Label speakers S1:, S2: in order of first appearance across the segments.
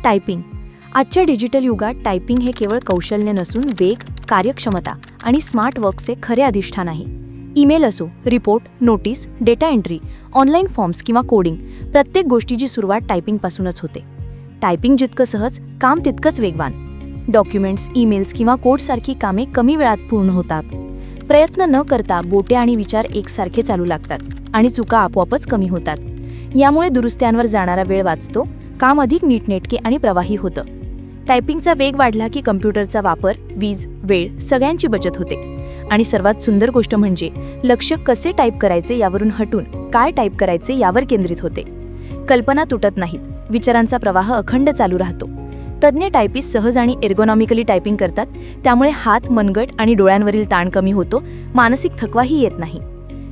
S1: Typing. आजच्या digital युगात typing हे केवळ कौशल्य नसून वेग, कार्यक्षमता आणि स्मार्ट वर्कचे खरे अधिष्ठान आहे. ईमेल असो, report, notice, data entry, online forms किंवा कोडिंग, प्रत्येक गोष्टीची सुरुवात टायपिंगपासूनच होते. टायपिंग जितकं सहज, काम तितकंच वेगवान. डॉक्युमेंट्स, ईमेल्स किंवा कोडसारखी कामे कमी वेळात पूर्ण होतात. प्रयत्न न करता बोटे आणि विचार एकसारखे चालू लागतात आणि चुका आपोआपच कमी होतात. यामुळे दुरुस्त्यांवर जाणारा वेळ वाचतो, काम अधिक नीटनेटके आणि प्रवाही होतं. टायपिंगचा वेग वाढला की कम्प्युटरचा वापर, वीज, वेळ सगळ्यांची बचत होते. आणि सर्वात सुंदर गोष्ट म्हणजे लक्ष कसे टाईप करायचे यावरून हटून काय टाईप करायचे यावर केंद्रित होते. कल्पना तुटत नाहीत, विचारांचा प्रवाह अखंड चालू राहतो. तज्ज्ञ टायपिस्ट सहज आणि एर्गोनॉमिकली टायपिंग करतात, त्यामुळे हात, मनगट आणि डोळ्यांवरील ताण कमी होतो, मानसिक थकवाही येत नाही.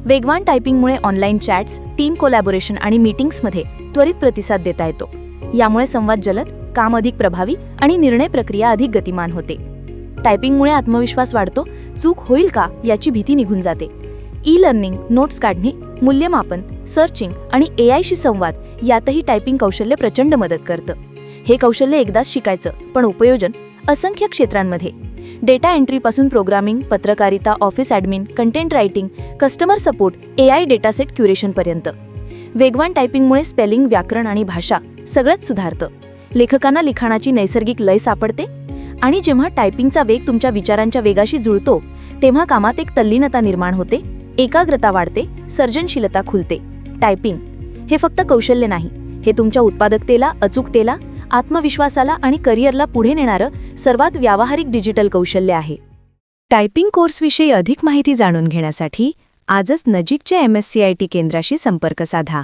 S1: वेगवान टायपिंगमुळे ऑनलाईन चॅट्स, टीम कोलॅबोरेशन आणि मीटिंग्समध्ये त्वरित प्रतिसाद देता येतो. यामुळे संवाद जलद, काम अधिक प्रभावी आणि निर्णय प्रक्रिया अधिक गतिमान होते. टायपिंगमुळे आत्मविश्वास वाढतो, चूक होईल का याची भीती निघून जाते. ई लर्निंग, नोट्स काढणे, मूल्यमापन, सर्चिंग आणि एआयशी संवाद यातही टायपिंग कौशल्य प्रचंड मदत करतं. हे कौशल्य एकदाच शिकायचं, पण उपयोजन असंख्य क्षेत्रांमध्ये. डेटा एंट्रीपासून प्रोग्रामिंग, पत्रकारिता, office admin, content writing, customer support, AI dataset क्युरेशनपर्यंत. वेगवान टायपिंगमुळे स्पेलिंग, व्याकरण आणि भाषा सगळंच सुधारतं. लेखकांना लिखाणाची नैसर्गिक लय सापडते आणि जेव्हा टायपिंगचा वेग तुमच्या विचारांच्या वेगाशी जुळतो, तेव्हा कामात एक तल्लीनता निर्माण होते, एकाग्रता वाढते, सर्जनशीलता खुलते. टायपिंग हे फक्त कौशल्य नाही, हे तुमच्या उत्पादकतेला, अचूकतेला, आत्मविश्वासाला आणि करिअरला पुढे नेणारं सर्वात व्यावहारिक डिजिटल कौशल्य आहे. टायपिंग कोर्सविषयी अधिक माहिती जाणून घेण्यासाठी आजच नजीकच्या MSCIT केंद्राशी संपर्क साधा.